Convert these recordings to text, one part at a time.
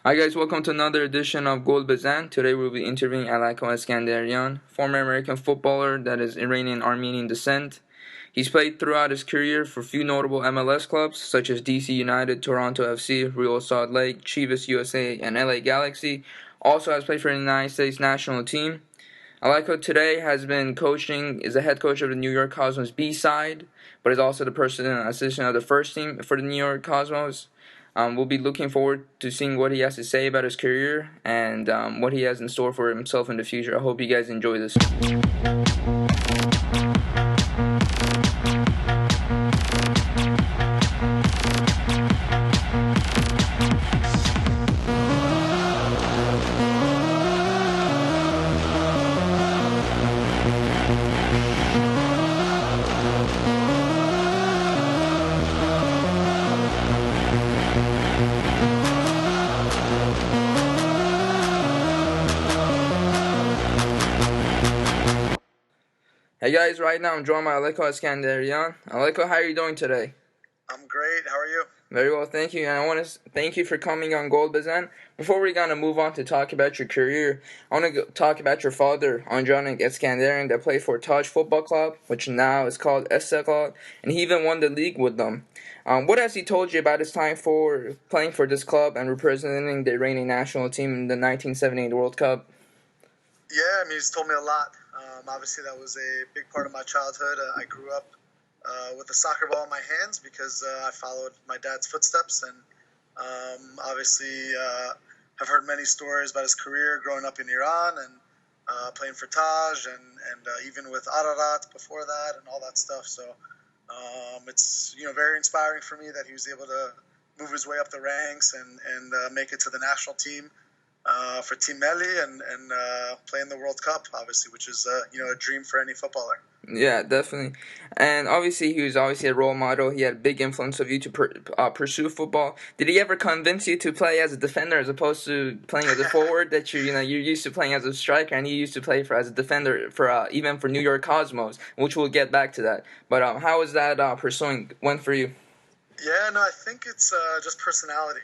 Hi guys, welcome to another edition of Gol Bezan. Today we'll be interviewing Alecko Eskandarian, former American footballer that is Iranian Armenian descent. He's played throughout his career for a few notable MLS clubs such as DC United, Toronto FC, Real Salt Lake, Chivas USA, and LA Galaxy. Also has played for the United States national team. Alecko today is the head coach of the New York Cosmos B side, but is also the personal assistant of the first team for the New York Cosmos. We'll be looking forward to seeing what he has to say about his career and what he has in store for himself in the future. I hope you guys enjoy this. Hey guys, right now I'm joined by Alecko Eskandarian. Alecko, how are you doing today? I'm great. How are you? Very well, thank you. And I want to thank you for coming on Gol Bezan. Before we're going to move on to talk about your career, I want to talk about your father, Andranik Eskandarian, that played for Taj Football Club, which now is called Esteghlal, and he even won the league with them. What has he told you about his time for playing for this club and representing the Iranian national team in the 1978 World Cup? Yeah, he's told me a lot. Obviously, that was a big part of my childhood. I grew up with a soccer ball in my hands because I followed my dad's footsteps, and obviously have heard many stories about his career growing up in Iran and playing for Taj and even with Ararat before that and all that stuff. So it's very inspiring for me that he was able to move his way up the ranks and make it to the national team. For Team Melli and play in the World Cup, obviously, which is a dream for any footballer. Yeah, definitely. And obviously, he was a role model. He had a big influence of you to pursue football. Did he ever convince you to play as a defender as opposed to playing as a forward? That you're used to playing as a striker, and he used to play as a defender for even for New York Cosmos, which we'll get back to that. But how was that pursuing went for you? Yeah, no, I think it's just personality.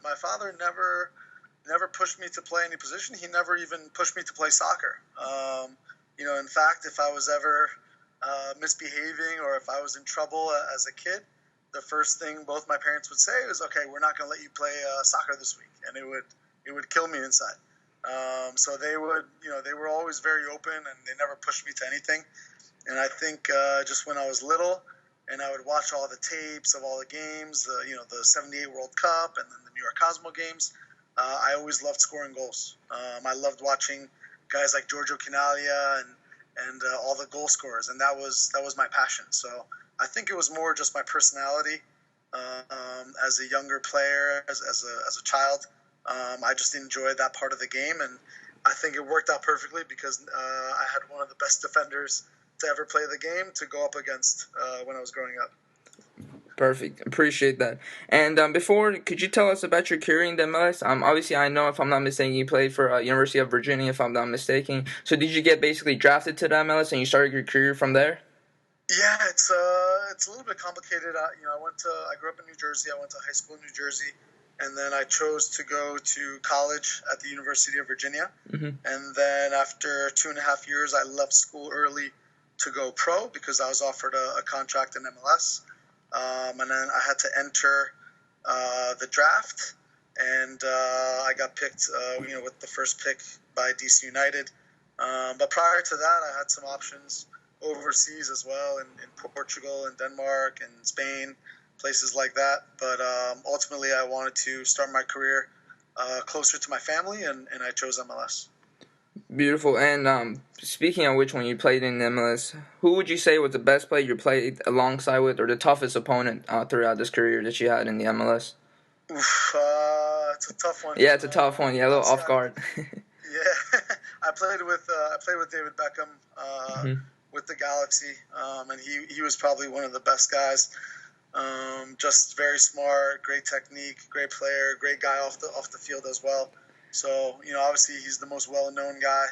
My father never pushed me to play any position. He never even pushed me to play soccer. In fact, if I was ever misbehaving or if I was in trouble as a kid, the first thing both my parents would say was, "Okay, we're not going to let you play soccer this week," and it would kill me inside. So they were always very open and they never pushed me to anything. And I think just when I was little, and I would watch all the tapes of all the games, the '78 World Cup and then the New York Cosmo games. I always loved scoring goals. I loved watching guys like Giorgio Chinaglia and all the goal scorers, and that was my passion. So I think it was more just my personality as a younger player, as a child. I just enjoyed that part of the game, and I think it worked out perfectly because I had one of the best defenders to ever play the game to go up against when I was growing up. Perfect. Appreciate that. And could you tell us about your career in the MLS? Obviously, I know if I'm not mistaken, you played for University of Virginia, if I'm not mistaken. So did you get basically drafted to the MLS and you started your career from there? Yeah, it's a little bit complicated. I grew up in New Jersey. I went to high school in New Jersey, and then I chose to go to college at the University of Virginia. Mm-hmm. And then after 2.5 years, I left school early to go pro because I was offered a contract in MLS. And then I had to enter the draft, and I got picked, with the first pick by DC United. But prior to that, I had some options overseas as well, in Portugal and Denmark and Spain, places like that. But ultimately, I wanted to start my career closer to my family, and I chose MLS. Beautiful. And speaking of which, when you played in MLS, who would you say was the best player you played alongside with, or the toughest opponent throughout this career that you had in the MLS? Oof, it's a tough one. Yeah, it's a tough one. Yeah, a little off guard. Yeah, I played with David Beckham Mm-hmm. with the Galaxy, and he was probably one of the best guys. Just very smart, great technique, great player, great guy off the field as well. So, obviously he's the most well-known guy.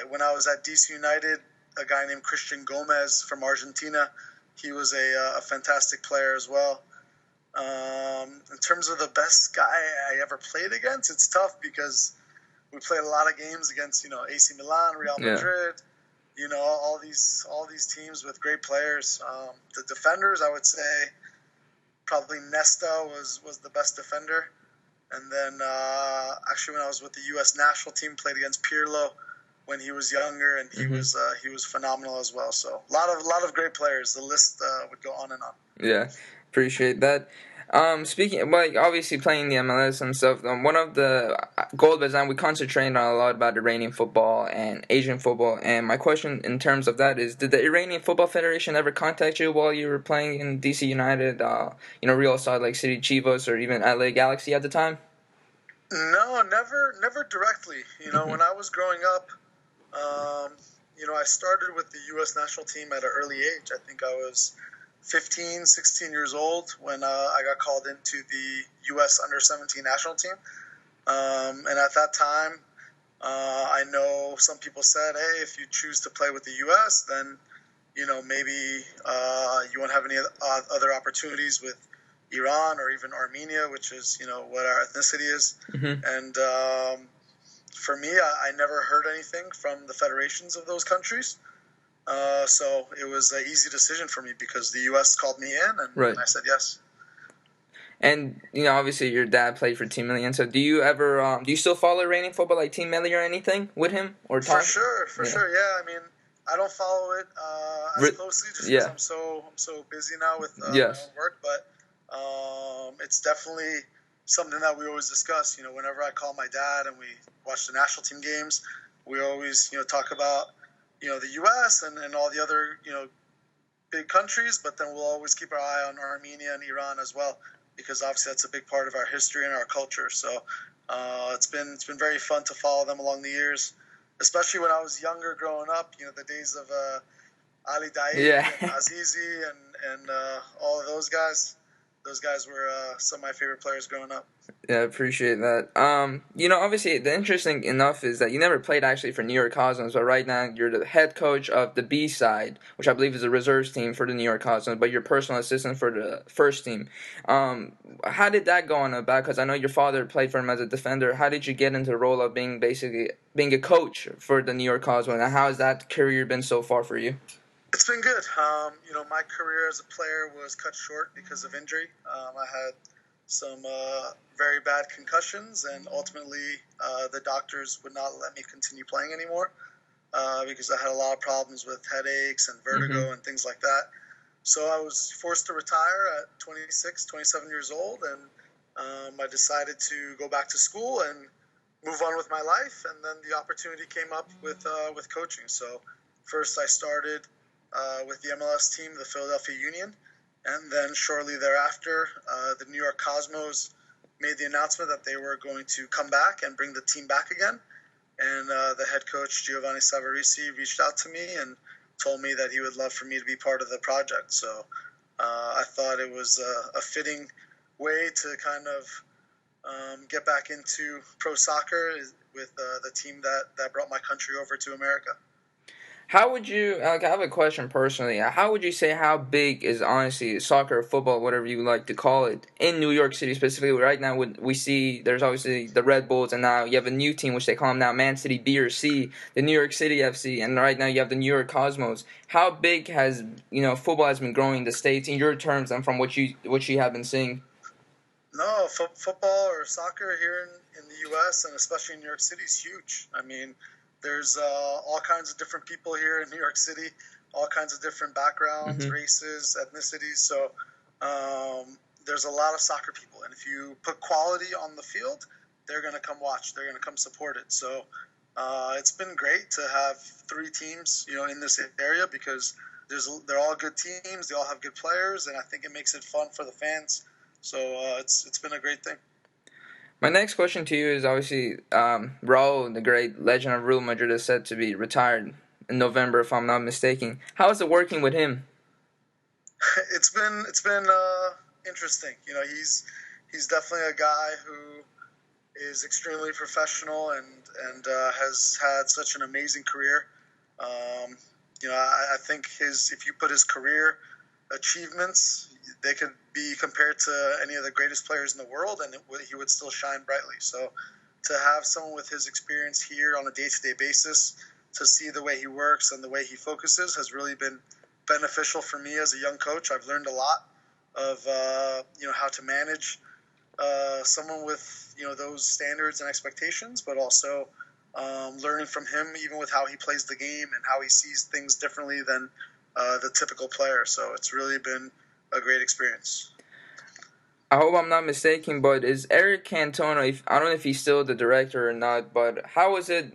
When I was at DC United, a guy named Christian Gomez from Argentina, he was a fantastic player as well. In terms of the best guy I ever played against, it's tough because we played a lot of games against, AC Milan, Real Madrid, all these teams with great players. The defenders, I would say, probably Nesta was the best defender. And then actually when I was with the U.S. national team, played against Pirlo when he was younger, and he was phenomenal as well. So a lot of great players. The list would go on and on. Yeah, appreciate that. Speaking, like obviously playing the MLS and stuff. One of the goal design we concentrate on a lot about Iranian football and Asian football. And my question in terms of that is, did the Iranian Football Federation ever contact you while you were playing in DC United, Real Salt Lake City Chivas, or even LA Galaxy at the time? No, never directly. When I was growing up, I started with the U.S. national team at an early age. I think I was 15, 16 years old when I got called into the U.S. under-17 national team. And at that time, I know some people said, hey, if you choose to play with the U.S., then, maybe you won't have any other opportunities with Iran or even Armenia, which is, what our ethnicity is. And for me, I never heard anything from the federations of those countries. So it was an easy decision for me because the U.S. called me in, and I said yes. And, obviously your dad played for Team Million, so do you ever, do you still follow Iranian football, like Team Million or anything with him? Or talk? For sure, yeah. I mean, I don't follow it as closely just because I'm so busy now with my own work, but it's definitely something that we always discuss. Whenever I call my dad and we watch the national team games, we always, talk about, the U.S. and all the other, big countries, but then we'll always keep our eye on Armenia and Iran as well, because obviously that's a big part of our history and our culture. So it's been very fun to follow them along the years, especially when I was younger growing up, the days of Ali Daei and Azizi and all of those guys. Those guys were some of my favorite players growing up. Yeah, I appreciate that. Obviously, the interesting enough is that you never played actually for New York Cosmos, but right now you're the head coach of the B side, which I believe is a reserves team for the New York Cosmos, but you're personal assistant for the first team. How did that go on about? Because I know your father played for him as a defender. How did you get into the role of being a coach for the New York Cosmos, and how has that career been so far for you? It's been good. My career as a player was cut short because of injury. I had some very bad concussions, and ultimately the doctors would not let me continue playing anymore because I had a lot of problems with headaches and vertigo and things like that. So I was forced to retire at 26, 27 years old, and I decided to go back to school and move on with my life. And then the opportunity came up with coaching. So first I started with the MLS team, the Philadelphia Union. And then shortly thereafter, the New York Cosmos made the announcement that they were going to come back and bring the team back again. And the head coach, Giovanni Savarese, reached out to me and told me that he would love for me to be part of the project. So I thought it was a fitting way to kind of get back into pro soccer with the team that brought my country over to America. How would you, I have a question personally, how would you say how big is honestly soccer, football, whatever you like to call it, in New York City specifically? Right now we see there's obviously the Red Bulls, and now you have a new team which they call them now Man City B or C, the New York City FC, and right now you have the New York Cosmos. How big has, football has been growing in the States in your terms and from what you have been seeing? No, football or soccer here in the U.S. and especially in New York City is huge. I mean, there's all kinds of different people here in New York City, all kinds of different backgrounds, races, ethnicities. So there's a lot of soccer people. And if you put quality on the field, they're going to come watch. They're going to come support it. So it's been great to have three teams, in this area because they're all good teams. They all have good players. And I think it makes it fun for the fans. So it's been a great thing. My next question to you is obviously Raul, the great legend of Real Madrid, is said to be retired in November, if I'm not mistaken. How is it working with him? It's been interesting. He's definitely a guy who is extremely professional and has had such an amazing career. I think if you put his career achievements, they could be compared to any of the greatest players in the world, and he would still shine brightly. So to have someone with his experience here on a day-to-day basis, to see the way he works and the way he focuses, has really been beneficial for me as a young coach. I've learned a lot of how to manage someone with those standards and expectations, but also learning from him, even with how he plays the game and how he sees things differently than the typical player. So it's really been a great experience. I hope I'm not mistaken, but is Eric Cantona, I don't know if he's still the director or not, but how was it,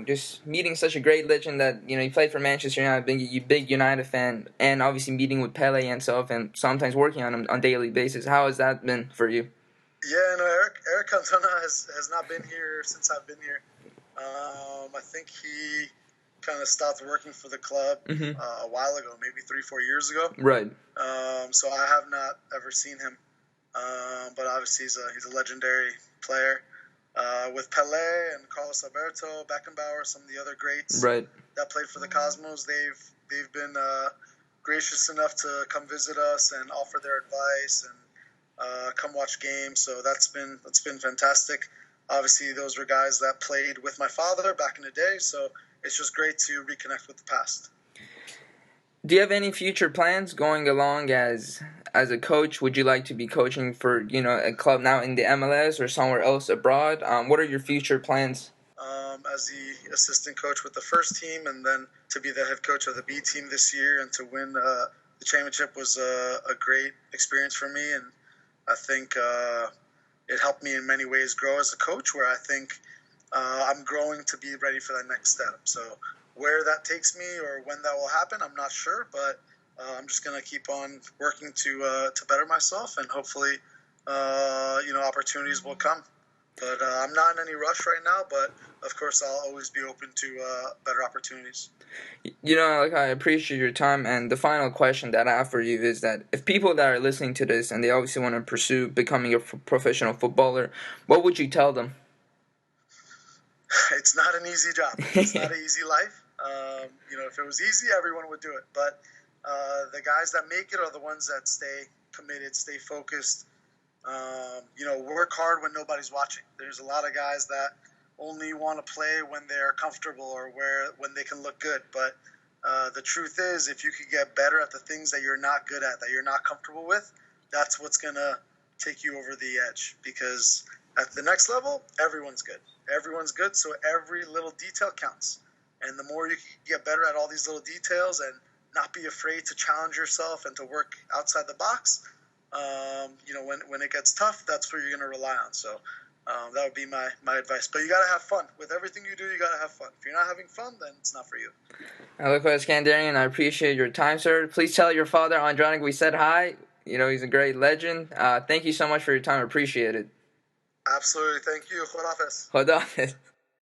just meeting such a great legend that, he played for Manchester United, big United fan, and obviously meeting with Pele and stuff, and sometimes working on him on a daily basis. How has that been for you? Yeah, no, Eric Cantona has not been here since I've been here. I think he kind of stopped working for the club a while ago, maybe 3-4 years ago. Right. So I have not ever seen him. But obviously he's a legendary player. With Pelé and Carlos Alberto, Beckenbauer, some of the other greats that played for the Cosmos, they've been gracious enough to come visit us and offer their advice and come watch games. So that's been fantastic. Obviously, those were guys that played with my father back in the day. So it's just great to reconnect with the past. Do you have any future plans going along as a coach? Would you like to be coaching for a club now in the MLS or somewhere else abroad? What are your future plans? As the assistant coach with the first team, and then to be the head coach of the B team this year and to win the championship was a great experience for me, and I think it helped me in many ways grow as a coach, where I think I'm growing to be ready for that next step. So where that takes me or when that will happen, I'm not sure, but I'm just going to keep on working to better myself, and hopefully, opportunities will come. But I'm not in any rush right now, but of course I'll always be open to better opportunities. I appreciate your time, and the final question that I have for you is that if people that are listening to this and they obviously want to pursue becoming a professional footballer, what would you tell them? It's not an easy job. It's not an easy life. If it was easy, everyone would do it. But the guys that make it are the ones that stay committed, stay focused, work hard when nobody's watching. There's a lot of guys that only want to play when they're comfortable or when they can look good. But the truth is, if you could get better at the things that you're not good at, that you're not comfortable with, that's what's going to take you over the edge. Because at the next level, everyone's good. Everyone's good, so every little detail counts. And the more you can get better at all these little details and not be afraid to challenge yourself and to work outside the box, when it gets tough, that's where you're going to rely on. So that would be my advice. But you got to have fun. With everything you do, you got to have fun. If you're not having fun, then it's not for you. Alecko Eskandarian, I appreciate your time, sir. Please tell your father, Andranik, we said hi. He's a great legend. Thank you so much for your time. I appreciate it. Absolutely. Thank you. Khodafez. Khodafez.